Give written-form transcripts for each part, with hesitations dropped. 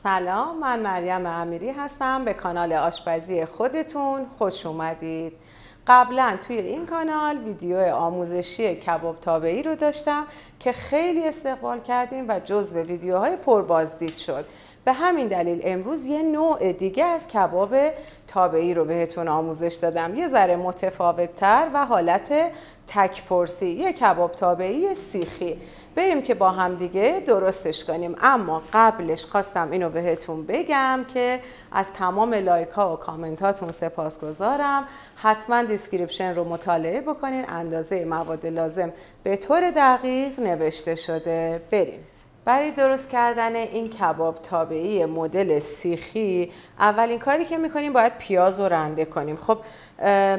سلام، من مریم امیری هستم. به کانال آشپزی خودتون خوش اومدید. قبلا توی این کانال ویدیو آموزشی کباب تابعی رو داشتم که خیلی استقبال کردیم و جزو ویدیوهای پربازدید شد. به همین دلیل امروز یه نوع دیگه از کباب تابعی رو بهتون آموزش دادم، یه ذره متفاوت‌تر و حالت تک پرسی، یه کباب تابعی سیخی. بریم که با هم دیگه درستش کنیم. اما قبلش خواستم اینو بهتون بگم که از تمام لایک ها و کامنت هاتون سپاسگزارم. حتما دیسکریپشن رو مطالعه بکنین، اندازه مواد لازم به طور دقیق نوشته شده. بریم. برای درست کردن این کباب تابعی مدل سیخی اولین کاری که میکنیم باید پیاز رو رنده کنیم. خب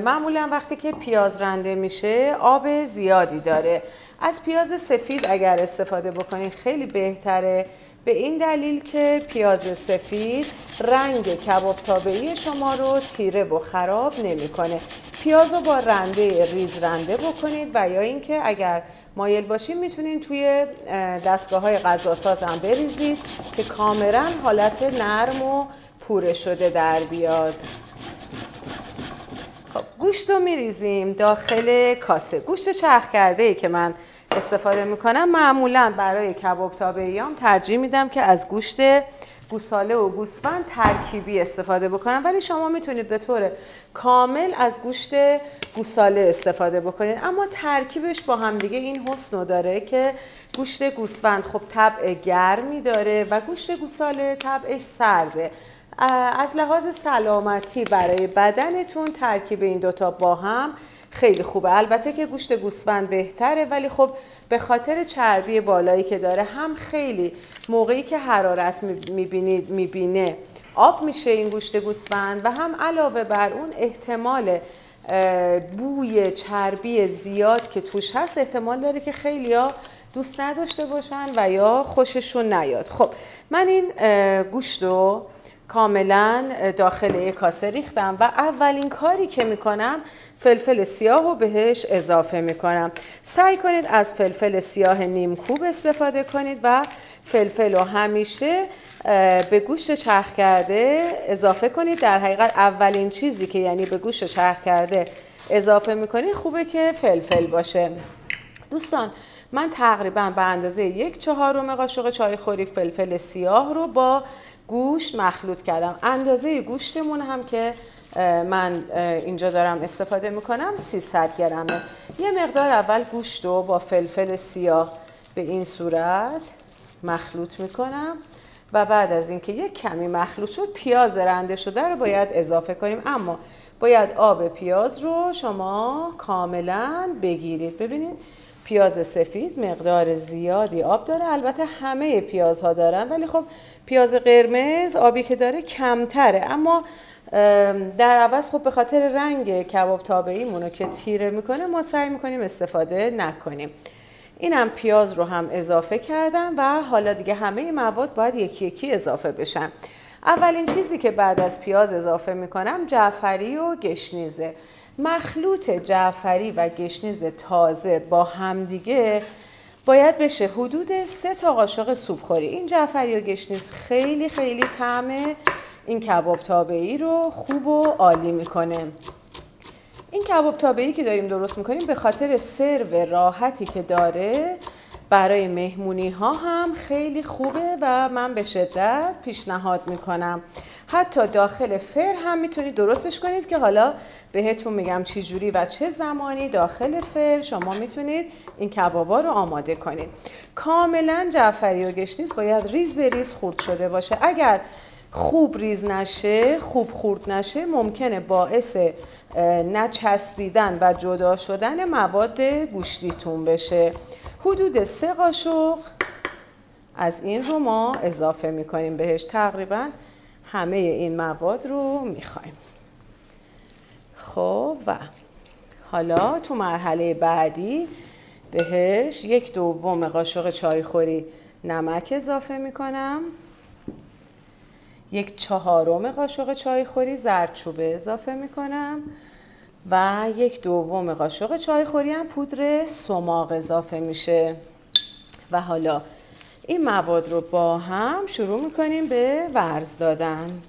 معمولا وقتی که پیاز رنده میشه آب زیادی داره. از پیاز سفید اگر استفاده بکنید خیلی بهتره، به این دلیل که پیاز سفید رنگ کباب تابعی شما رو تیره و خراب نمیکنه. پیاز رو با رنده ریز رنده بکنید و یا اینکه اگر مایل باشید میتونید توی دستگاه‌های غذاساز هم بریزید که کاملا حالت نرم و پوره شده در بیاد. خب گوشت رو میریزیم داخل کاسه. گوشت چرخ کرده ای که من استفاده میکنم معمولا برای کباب تابعیام ترجیح میدم که از گوشت گوساله و گوسفند ترکیبی استفاده بکنم، ولی شما میتونید به طور کامل از گوشت گوساله استفاده بکنید. اما ترکیبش با هم دیگه این حسن داره که گوشت گوسفند خب طبع گرمی داره و گوشت گوساله طبعش سرده. از لحاظ سلامتی برای بدنتون ترکیب این دوتا با هم خیلی خوبه. البته که گوشت گوسفند بهتره، ولی خب به خاطر چربی بالایی که داره هم خیلی موقعی که حرارت میبینه آب میشه این گوشت گوسفند و هم علاوه بر اون احتمال بوی چربی زیاد که توش هست احتمال داره که خیلیا دوست نداشته باشن و یا خوششون نیاد. خب من این گوشت رو کاملا داخل یک کاسه ریختم و اولین کاری که میکنم فلفل سیاه رو بهش اضافه میکنم. سعی کنید از فلفل سیاه نیمکوب استفاده کنید و فلفل رو همیشه به گوشت چرخ کرده اضافه کنید. در حقیقت اولین چیزی که یعنی به گوشت چرخ کرده اضافه میکنید خوبه که فلفل باشه. دوستان من تقریبا به اندازه 1/4 قاشق چایخوری فلفل سیاه رو با گوشت مخلوط کردم. اندازه گوشتمون هم که من اینجا دارم استفاده میکنم 300 گرمه. یه مقدار اول گوشت رو با فلفل سیاه به این صورت مخلوط میکنم و بعد از اینکه یک کمی مخلوط شد پیاز رنده شده رو باید اضافه کنیم. اما باید آب پیاز رو شما کاملا بگیرید. ببینید پیاز سفید مقدار زیادی آب داره، البته همه پیازها دارن، ولی خب پیاز قرمز آبی که داره کمتره. اما در عوض خب به خاطر رنگ کباب تابعیمونو که تیره میکنه ما سعی میکنیم استفاده نکنیم. اینم پیاز رو هم اضافه کردم و حالا دیگه همه مواد باید یکی یکی اضافه بشن. اولین چیزی که بعد از پیاز اضافه میکنم جعفری و گشنیزه. مخلوط جعفری و گشنیز تازه با همدیگه باید بشه حدود 3 قاشق سوپخوری. این جعفری و گشنیز خیلی خیلی طعم این کباب تابعی رو خوب و عالی میکنه. این کباب تابعی که داریم درست میکنیم به خاطر سرو راحتی که داره برای مهمونی ها هم خیلی خوبه و من به شدت پیشنهاد میکنم. حتی داخل فر هم میتونید درستش کنید که حالا بهتون میگم چی جوری و چه زمانی داخل فر شما میتونید این کبابا رو آماده کنید. کاملا جعفری و گشنیز باید ریز ریز خورد شده باشه. اگر خوب ریز نشه، خوب خورد نشه، ممکنه باعث نچسبیدن و جدا شدن مواد گوشتیتون بشه. حدود 3 قاشق از این رو ما اضافه میکنیم بهش. تقریبا همه این مواد رو میخوایم. خب و حالا تو مرحله بعدی بهش 1/2 قاشق چایخوری نمک اضافه میکنم. 1/4 قاشق چایخوری زردچوبه اضافه میکنم و 1/2 قاشق چایخوری هم پودر سماق اضافه میشه. و حالا این مواد رو با هم شروع میکنیم به ورز دادن.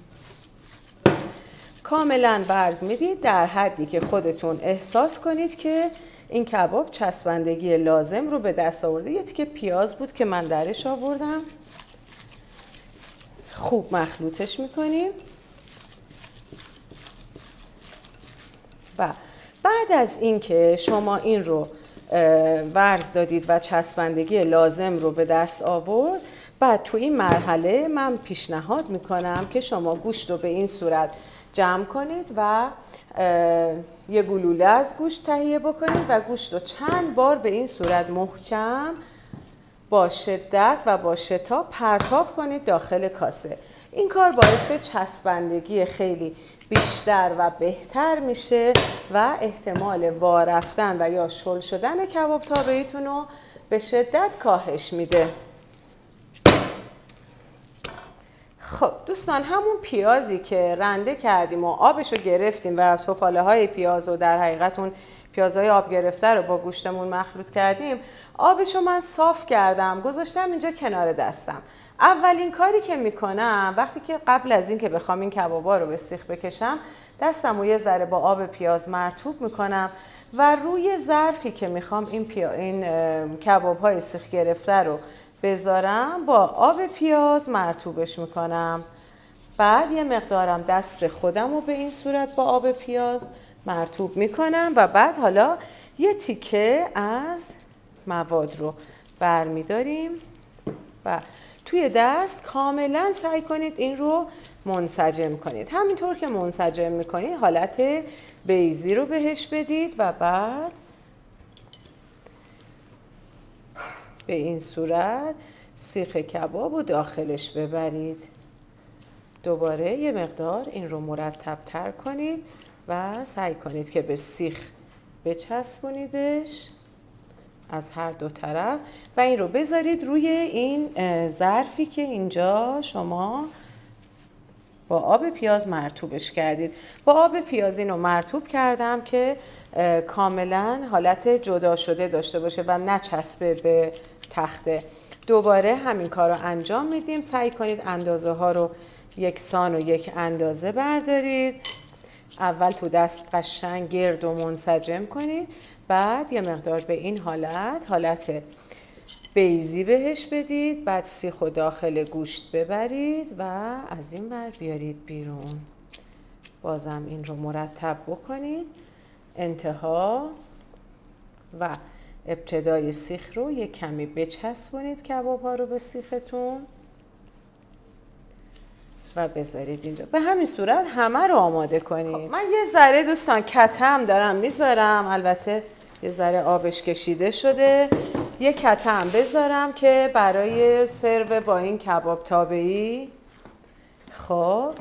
کاملا ورز میدید در حدی که خودتون احساس کنید که این کباب چسبندگی لازم رو به دست آورده. یه تیکه پیاز بود که من درش آوردم. خوب مخلوطش میکنیم و بعد از اینکه شما این رو ورز دادید و چسبندگی لازم رو به دست آورد، بعد تو این مرحله من پیشنهاد میکنم که شما گوشت رو به این صورت جمع کنید و یه گلوله از گوشت تهیه بکنید و گوشت رو چند بار به این صورت محکم با شدت و با شتاب پرتاب کنید داخل کاسه. این کار باعث چسبندگی خیلی بیشتر و بهتر میشه و احتمال وا رفتن و یا شل شدن کباب تابه‌ایتون رو به شدت کاهش میده. خب دوستان، همون پیازی که رنده کردیم و آبش رو گرفتیم و تفاله های پیاز رو در حقیقت اون پیازهای آب گرفته رو با گوشتمون مخلوط کردیم، آبش رو من صاف کردم گذاشتم اینجا کنار دستم. اولین کاری که میکنم وقتی که قبل از این که بخوام این کبابا رو به سیخ بکشم، دستم رو یه ذره با آب پیاز مرطوب میکنم و روی ظرفی که میخوام این کباب‌های سیخ گرفته رو بذارم با آب پیاز مرطوبش میکنم. بعد یه مقدارم دست خودم رو به این صورت با آب پیاز مرطوب میکنم و بعد حالا یه تیکه از مواد رو برمیداریم و توی دست کاملا سعی کنید این رو منسجم کنید. همینطور که منسجم میکنید حالت بیضی رو بهش بدید و بعد به این صورت سیخ کباب رو داخلش ببرید. دوباره یه مقدار این رو مرتب تر کنید و سعی کنید که به سیخ بچسبونیدش از هر دو طرف و این رو بذارید روی این ظرفی که اینجا شما با آب پیاز مرطوبش کردید. با آب پیاز اینو مرطوب کردم که کاملا حالت جدا شده داشته باشه و نچسبه به تخته. دوباره همین کار رو انجام میدیم. سعی کنید اندازه ها رو یکسان و یک اندازه بردارید. اول تو دست قشنگ گرد و منسجم کنید، بعد یه مقدار به این حالت بیضی بهش بدید، بعد سیخ و داخل گوشت ببرید و از این ور بیارید بیرون. بازم این رو مرتب بکنید. انتها و ابتدای سیخ رو یک کمی بچسبونید کباب ها رو به سیختون و بذارید اینجا. به همین صورت همه رو آماده کنید. خب من یه ذره دوستان کتم دارم میذارم، البته یه ذره آبش کشیده شده. یه کتم بذارم که برای سرو با این کباب تابه‌ای. خب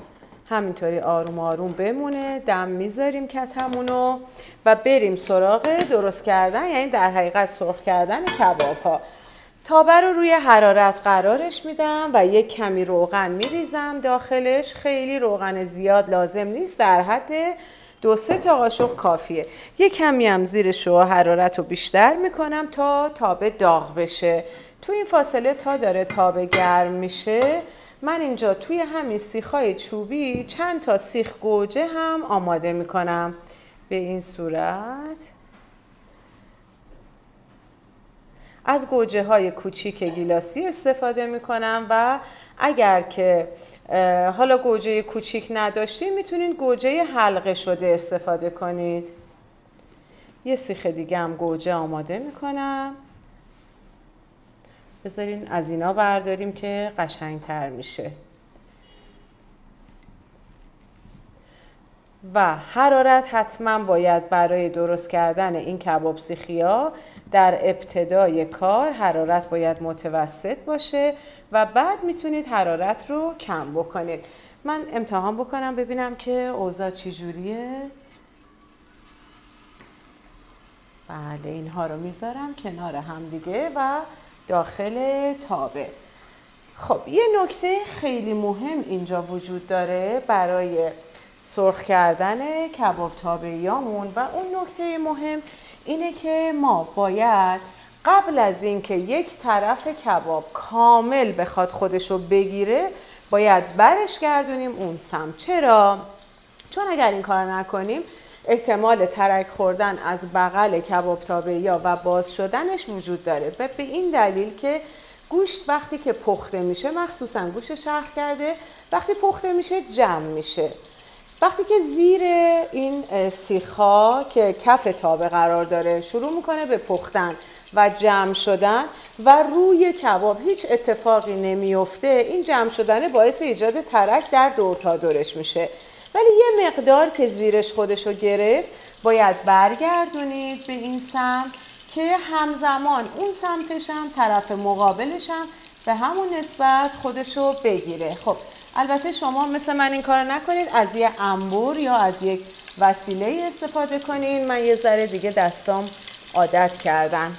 همینطوری آروم آروم بمونه. دم میذاریم کتمونو و بریم سراغ درست کردن، یعنی در حقیقت سرخ کردن کباب ها. تابه رو روی حرارت قرارش میدم و یک کمی روغن میریزم داخلش. خیلی روغن زیاد لازم نیست، در حد 2-3 تا قاشق کافیه. یک کمی هم زیرش رو حرارت رو بیشتر میکنم تا تابه داغ بشه. تو این فاصله تا داره تابه گرم میشه، من اینجا توی همین سیخ‌های چوبی چند تا سیخ گوجه هم آماده میکنم. به این صورت از گوجه های کوچیک گیلاسی استفاده میکنم و اگر که حالا گوجه کوچیک نداشتید میتونید گوجه حلقه شده استفاده کنید. یه سیخ دیگه هم گوجه آماده میکنم. بذارین از اینا برداریم که قشنگتر میشه. و حرارت حتما باید برای درست کردن این کباب سیخیا در ابتدای کار حرارت باید متوسط باشه و بعد میتونید حرارت رو کم بکنید. من امتحان بکنم ببینم که اوضاع چجوریه. بله، اینها رو میذارم کنار هم دیگه و داخل تابه. خب یه نکته خیلی مهم اینجا وجود داره برای سرخ کردن کباب تابه‌ایامون و اون نکته مهم اینه که ما باید قبل از اینکه یک طرف کباب کامل بخواد خودشو بگیره باید برش گردونیم اون سمت. چرا؟ چون اگر این کار نکنیم احتمال ترک خوردن از بغل کباب تابه‌ای و باز شدنش وجود داره و به این دلیل که گوشت وقتی که پخته میشه، مخصوصا گوشت چرخ کرده وقتی پخته میشه جمع میشه. وقتی که زیر این سیخ‌ها که کف تابه قرار داره شروع میکنه به پختن و جمع شدن و روی کباب هیچ اتفاقی نمیفته، این جمع شدن باعث ایجاد ترک در دور تا دورش میشه. ولی یه مقدار که زیرش خودشو گرفت باید برگردونید به این سمت که همزمان اون سمتش هم طرف مقابلش هم به همون نسبت خودشو بگیره. خب البته شما مثل من این کار نکنید، از یه انبور یا از یک وسیله استفاده کنید. من یه ذره دیگه دستام عادت کردن.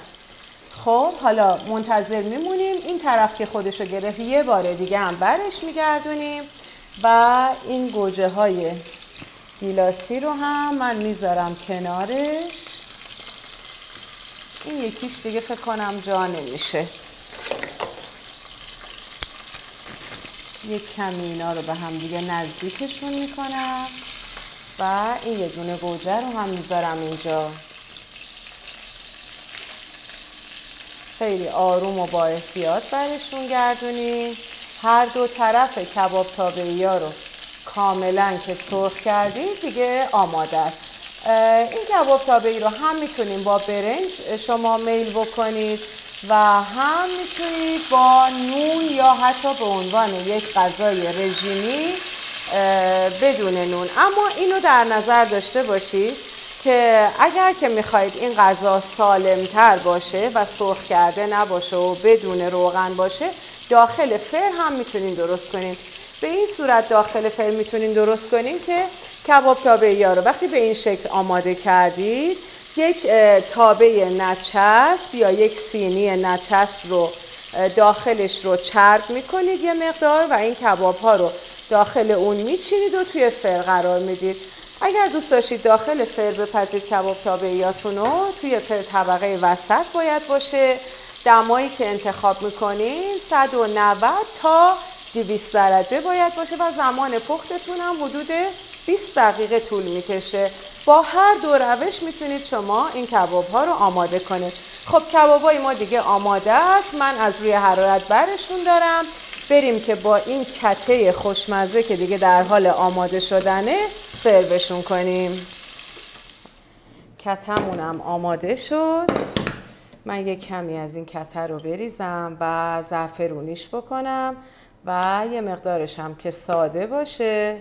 خب حالا منتظر میمونیم این طرف که خودشو گرفت یه بار دیگه هم برش میگردونیم و این گوجه های گیلاسی رو هم من میذارم کنارش. این یکیش دیگه فکر کنم جا نمیشه. یک کمی اینا رو به هم دیگه نزدیکشون میکنم و این یه دونه گوجه رو هم میذارم اینجا. خیلی آروم و با احتیاط برشون گردونیم. هر دو طرف کباب تابه‌ای ها رو کاملا که سرخ کردید دیگه آماده است. این کباب تابه‌ای رو هم میتونیم با برنج شما میل بکنید و هم میتونید با نون یا حتی به عنوان یک غذای رژیمی بدون نون. اما اینو در نظر داشته باشید که اگر که میخواید این غذا سالمتر باشه و سرخ کرده نباشه و بدون روغن باشه، داخل فر هم میتونین درست کنین. به این صورت داخل فر میتونین درست کنین که کباب تابه‌ای ها رو وقتی به این شکل آماده کردید، یک تابه نچسب یا یک سینی نچسب رو داخلش رو چرب میکنید یه مقدار و این کباب ها رو داخل اون میچینید و توی فر قرار میدید. اگر دوست داشتید داخل فر بپزید کباب تابه‌ایاتون رو، توی فر طبقه وسط باید باشه. دمایی که انتخاب میکنین 190 تا 200 درجه باید باشه و زمان پختتون هم حدود 20 دقیقه طول میکشه. با هر دو روش میتونید شما این کباب ها رو آماده کنید. خب کباب های ما دیگه آماده است. من از روی حرارت برشون دارم. بریم که با این کته خوشمزه که دیگه در حال آماده شدنه سروشون کنیم. کتمونم آماده شد. من یک کمی از این کته رو بریزم و زعفرونیش بکنم و یه مقدارش هم که ساده باشه.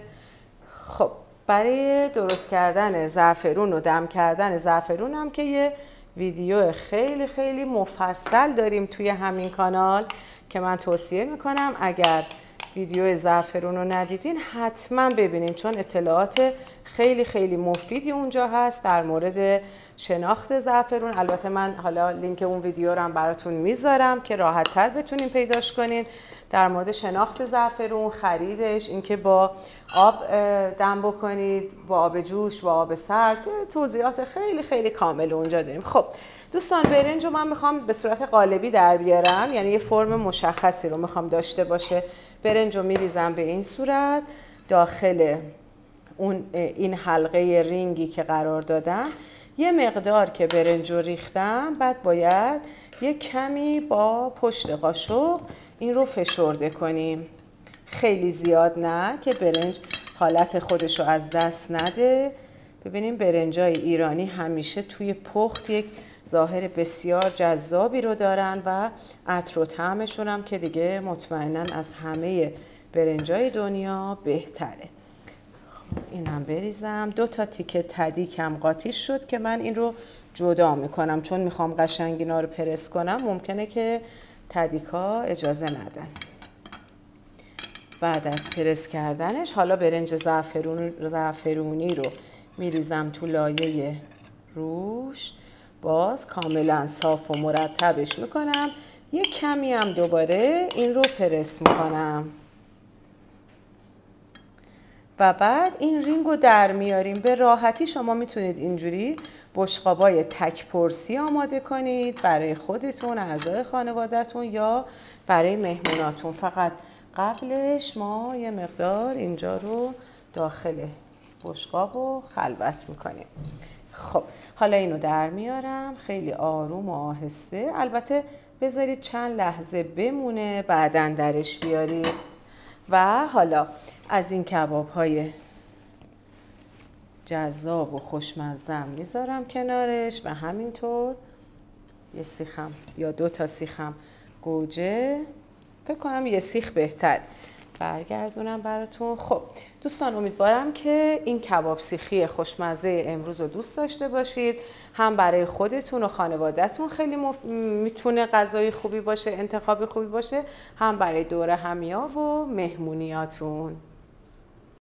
خب برای درست کردن زعفرون و دم کردن زعفرون هم که یه ویدیو خیلی خیلی مفصل داریم توی همین کانال که من توصیه میکنم اگر ویدیو زعفرون رو ندیدین حتما ببینین، چون اطلاعات خیلی خیلی مفیدی اونجا هست در مورد شناخت زعفرون. البته من حالا لینک اون ویدیو رو هم براتون میذارم که راحت تر بتونین پیداش کنین در مورد شناخت زعفرون، خریدش، اینکه با آب دم بکنید، با آب جوش، با آب سرد، توضیحات خیلی خیلی کامل اونجا داریم. خب دوستان برنج رو من میخوام به صورت قالبی در بیارم، یعنی یه فرم مشخصی رو میخوام داشته باشه. برنج رو میریزم به این صورت داخل اون این حلقه رینگی که قرار دادم. یه مقدار که برنج رو ریختم، بعد باید یه کمی با پشت قاشق این رو فشرده کنیم. خیلی زیاد نه که برنج حالت خودش رو از دست نده. ببینیم برنجای ایرانی همیشه توی پخت یک ظاهر بسیار جذابی رو دارن و عطر و طعمشون هم که دیگه مطمئناً از همه برنجای دنیا بهتره. اینم بریزم. 2 تا تیکه تدی کم قاطیش شد که من این رو جدا میکنم، چون میخوام قشنگ اینا رو پرس کنم ممکنه که تدیکا اجازه ندن. بعد از پرس کردنش حالا برنج زعفرونی رو میریزم تو لایه روش، باز کاملا صاف و مرتبش میکنم. یک کمی هم دوباره این رو پرس میکنم و بعد این رینگ رو در میاریم. به راحتی شما میتونید اینجوری بشقابای تک پرسی آماده کنید برای خودتون، اعضای خانواده‌تون یا برای مهموناتون. فقط قبلش ما یه مقدار اینجا رو داخل بشقاب رو خلوت میکنیم. خب حالا اینو در میارم خیلی آروم و آهسته. البته بذارید چند لحظه بمونه بعداً درش بیارید. و حالا از این کباب های جذاب و خوشمزه میذارم کنارش و همینطور یه سیخم یا 2 تا سیخم گوجه، فکر کنم یه سیخ بهتر، برگردونم براتون. خب دوستان امیدوارم که این کباب سیخی خوشمزه امروز رو دوست داشته باشید. هم برای خودتون و خانوادهتون خیلی میتونه غذای خوبی باشه، انتخاب خوبی باشه، هم برای دور همیا و مهمونیاتون.